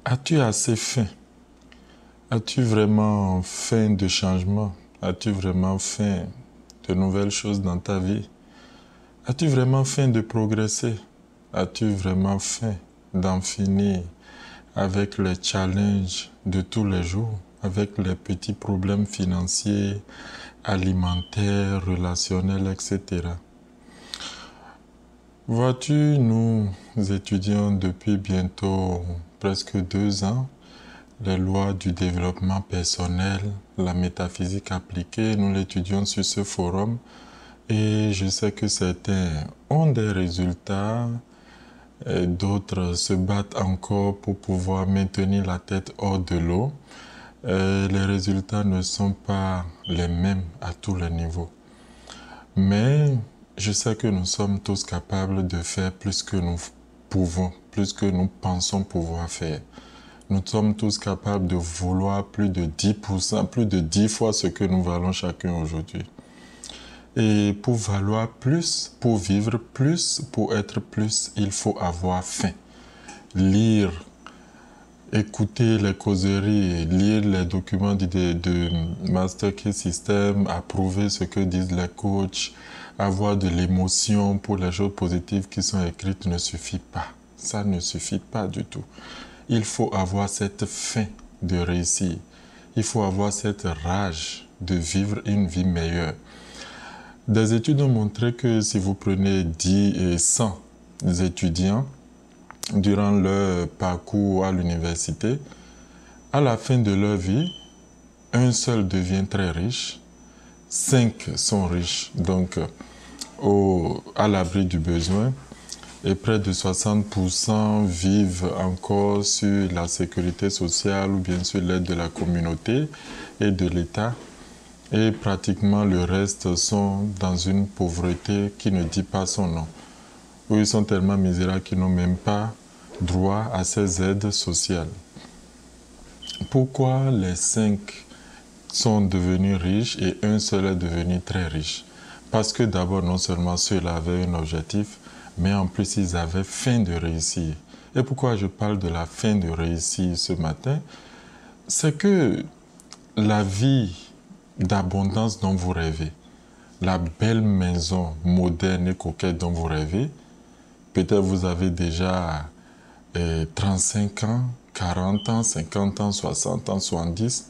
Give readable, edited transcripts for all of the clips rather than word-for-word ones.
As-tu assez faim? As-tu vraiment faim de changement? As-tu vraiment faim de nouvelles choses dans ta vie? As-tu vraiment faim de progresser? As-tu vraiment faim d'en finir avec les challenges de tous les jours, avec les petits problèmes financiers, alimentaires, relationnels, etc. Vois-tu, nous étudions depuis bientôt presque 2 ans les lois du développement personnel, la métaphysique appliquée. Nous l'étudions sur ce forum et je sais que certains ont des résultats, et d'autres se battent encore pour pouvoir maintenir la tête hors de l'eau. Les résultats ne sont pas les mêmes à tous les niveaux. Mais je sais que nous sommes tous capables de faire plus que nous pouvons, plus que nous pensons pouvoir faire. Nous sommes tous capables de vouloir plus de 10%, plus de 10 fois ce que nous valons chacun aujourd'hui. Et pour valoir plus, pour vivre plus, pour être plus, il faut avoir faim. Lire, écouter les causeries, lire les documents de Master Key System, approuver ce que disent les coachs, avoir de l'émotion pour les choses positives qui sont écrites ne suffit pas. Ça ne suffit pas du tout. Il faut avoir cette faim de réussir. Il faut avoir cette rage de vivre une vie meilleure. Des études ont montré que si vous prenez 10 et 100 étudiants durant leur parcours à l'université, à la fin de leur vie, un seul devient très riche, 5 sont riches, donc à l'abri du besoin, et près de 60% vivent encore sur la sécurité sociale ou bien sur l'aide de la communauté et de l'État. Et pratiquement le reste sont dans une pauvreté qui ne dit pas son nom. Où ils sont tellement misérables qu'ils n'ont même pas droit à ces aides sociales. Pourquoi les 5 sont devenus riches et un seul est devenu très riche? Parce que d'abord, non seulement ceux-là avaient un objectif, mais en plus, ils avaient faim de réussir. Et pourquoi je parle de la faim de réussir ce matin? C'est que la vie d'abondance dont vous rêvez, la belle maison moderne et coquette dont vous rêvez, peut-être vous avez déjà 35 ans, 40 ans, 50 ans, 60 ans, 70.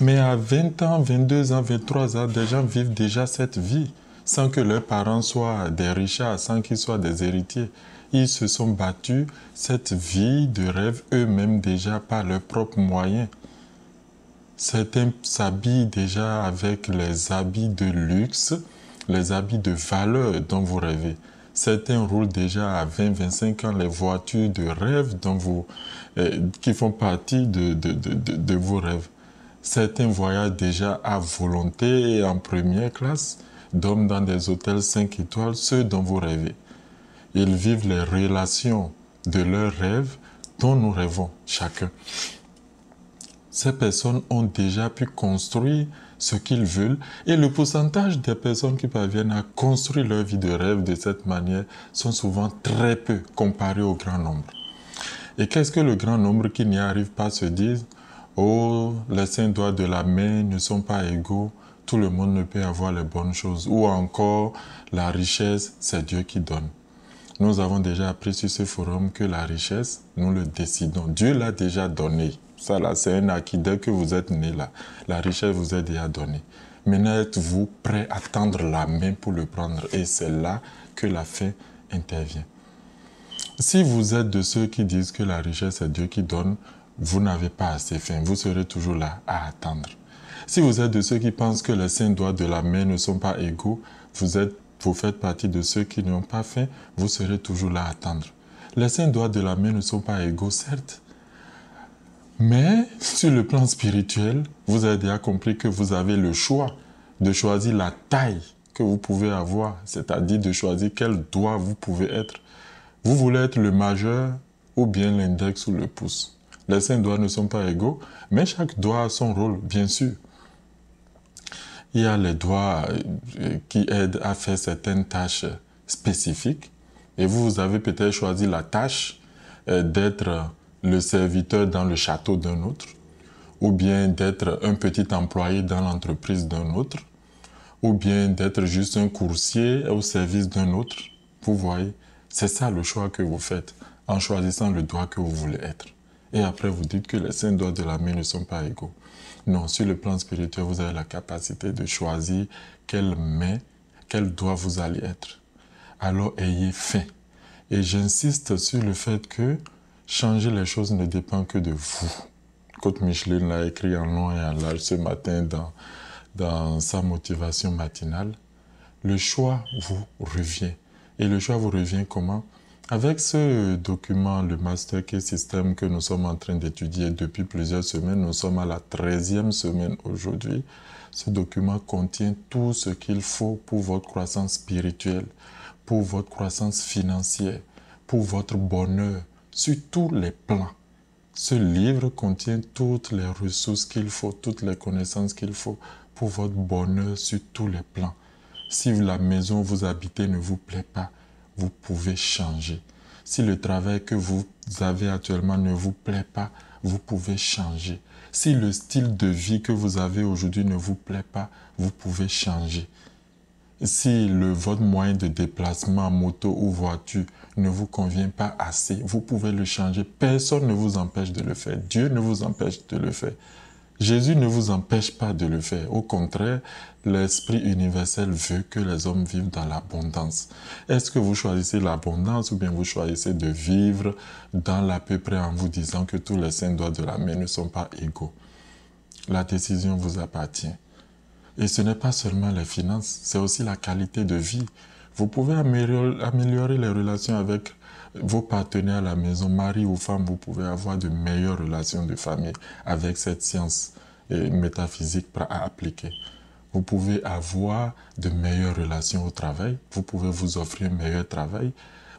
Mais à 20 ans, 22 ans, 23 ans, des gens vivent déjà cette vie sans que leurs parents soient des richards, sans qu'ils soient des héritiers. Ils se sont battus cette vie de rêve eux-mêmes déjà par leurs propres moyens. Certains s'habillent déjà avec les habits de luxe, les habits de valeur dont vous rêvez. Certains roulent déjà à 20-25 ans les voitures de rêve qui font partie de vos rêves. Certains voyagent déjà à volonté et en première classe, dorment dans des hôtels 5 étoiles, ceux dont vous rêvez. Ils vivent les relations de leurs rêves dont nous rêvons chacun. Ces personnes ont déjà pu construire ce qu'ils veulent et le pourcentage des personnes qui parviennent à construire leur vie de rêve de cette manière sont souvent très peu comparés au grand nombre. Et qu'est-ce que le grand nombre qui n'y arrive pas se disent? Oh, les 5 doigts de la main ne sont pas égaux, tout le monde ne peut avoir les bonnes choses. Ou encore, la richesse, c'est Dieu qui donne. Nous avons déjà appris sur ce forum que la richesse, nous le décidons. Dieu l'a déjà donné. Ça là, c'est un acquis. Dès que vous êtes né là, la richesse vous est déjà donnée. Maintenant, êtes-vous prêt à tendre la main pour le prendre? Et c'est là que la faim intervient. Si vous êtes de ceux qui disent que la richesse, c'est Dieu qui donne, vous n'avez pas assez faim. Vous serez toujours là à attendre. Si vous êtes de ceux qui pensent que les 5 doigts de la main ne sont pas égaux, vous faites partie de ceux qui n'ont pas faim, vous serez toujours là à attendre. Les 5 doigts de la main ne sont pas égaux, certes. Mais sur le plan spirituel, vous avez déjà compris que vous avez le choix de choisir la taille que vous pouvez avoir, c'est-à-dire de choisir quel doigt vous pouvez être. Vous voulez être le majeur ou bien l'index ou le pouce. Les 5 doigts ne sont pas égaux, mais chaque doigt a son rôle, bien sûr. Il y a les doigts qui aident à faire certaines tâches spécifiques. Et vous avez peut-être choisi la tâche d'être le serviteur dans le château d'un autre, ou bien d'être un petit employé dans l'entreprise d'un autre, ou bien d'être juste un coursier au service d'un autre. Vous voyez, c'est ça le choix que vous faites en choisissant le doigt que vous voulez être. Et après, vous dites que les 5 doigts de la main ne sont pas égaux. Non, sur le plan spirituel, vous avez la capacité de choisir quelle main, quel doigt vous allez être. Alors, ayez faim. Et j'insiste sur le fait que changer les choses ne dépend que de vous. Côte Micheline l'a écrit en long et en large ce matin dans sa motivation matinale. Le choix vous revient. Et le choix vous revient comment? Avec ce document, le Master Key System que nous sommes en train d'étudier depuis plusieurs semaines, nous sommes à la 13e semaine aujourd'hui. Ce document contient tout ce qu'il faut pour votre croissance spirituelle, pour votre croissance financière, pour votre bonheur, sur tous les plans. Ce livre contient toutes les ressources qu'il faut, toutes les connaissances qu'il faut pour votre bonheur sur tous les plans. Si la maison où vous habitez ne vous plaît pas, vous pouvez changer. Si le travail que vous avez actuellement ne vous plaît pas, vous pouvez changer. Si le style de vie que vous avez aujourd'hui ne vous plaît pas, vous pouvez changer. Si votre moyen de déplacement, moto ou voiture, ne vous convient pas assez, vous pouvez le changer. Personne ne vous empêche de le faire. Dieu ne vous empêche de le faire. Jésus ne vous empêche pas de le faire. Au contraire, l'Esprit universel veut que les hommes vivent dans l'abondance. Est-ce que vous choisissez l'abondance ou bien vous choisissez de vivre dans l'à peu près en vous disant que tous les 5 doigts de la main ne sont pas égaux? La décision vous appartient. Et ce n'est pas seulement les finances, c'est aussi la qualité de vie. Vous pouvez améliorer les relations avec vos partenaires à la maison, mari ou femme, vous pouvez avoir de meilleures relations de famille avec cette science métaphysique à appliquer. Vous pouvez avoir de meilleures relations au travail, vous pouvez vous offrir un meilleur travail,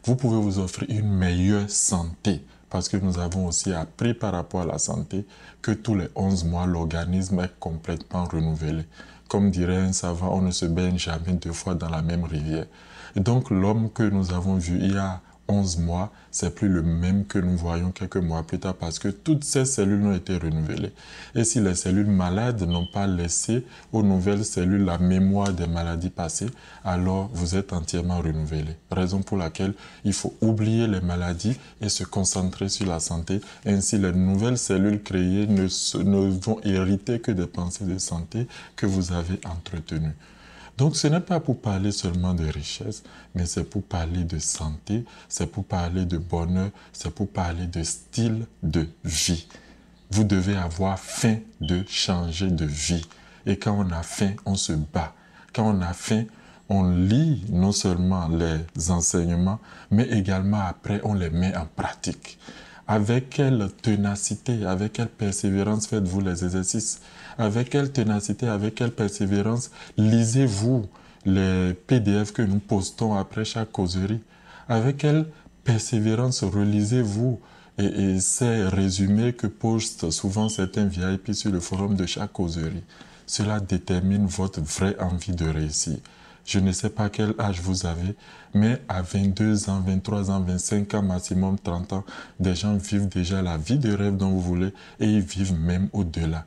vous pouvez vous offrir une meilleure santé. Parce que nous avons aussi appris par rapport à la santé que tous les 11 mois, l'organisme est complètement renouvelé. Comme dirait un savant, on ne se baigne jamais 2 fois dans la même rivière. Et donc l'homme que nous avons vu il y a 11 mois, c'est plus le même que nous voyons quelques mois plus tard parce que toutes ces cellules ont été renouvelées. Et si les cellules malades n'ont pas laissé aux nouvelles cellules la mémoire des maladies passées, alors vous êtes entièrement renouvelé. Raison pour laquelle il faut oublier les maladies et se concentrer sur la santé. Ainsi, les nouvelles cellules créées ne vont hériter que des pensées de santé que vous avez entretenues. Donc ce n'est pas pour parler seulement de richesse, mais c'est pour parler de santé, c'est pour parler de bonheur, c'est pour parler de style de vie. Vous devez avoir faim de changer de vie. Et quand on a faim, on se bat. Quand on a faim, on lit non seulement les enseignements, mais également après, on les met en pratique. Avec quelle ténacité, avec quelle persévérance faites-vous les exercices? Avec quelle ténacité, avec quelle persévérance lisez-vous les PDF que nous postons après chaque causerie? Avec quelle persévérance relisez-vous et ces résumés que postent souvent certains VIP sur le forum de chaque causerie? Cela détermine votre vraie envie de réussir. Je ne sais pas quel âge vous avez, mais à 22 ans, 23 ans, 25 ans, maximum 30 ans, des gens vivent déjà la vie de rêve dont vous voulez et ils vivent même au-delà.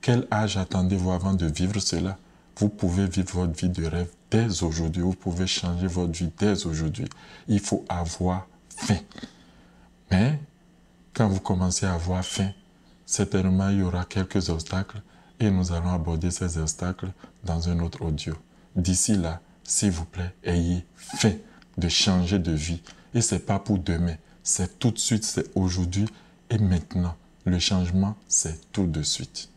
Quel âge attendez-vous avant de vivre cela? Vous pouvez vivre votre vie de rêve dès aujourd'hui. Vous pouvez changer votre vie dès aujourd'hui. Il faut avoir faim. Mais quand vous commencez à avoir faim, certainement il y aura quelques obstacles et nous allons aborder ces obstacles dans un autre audio. D'ici là, s'il vous plaît, ayez faim de changer de vie. Et ce n'est pas pour demain, c'est tout de suite, c'est aujourd'hui et maintenant. Le changement, c'est tout de suite.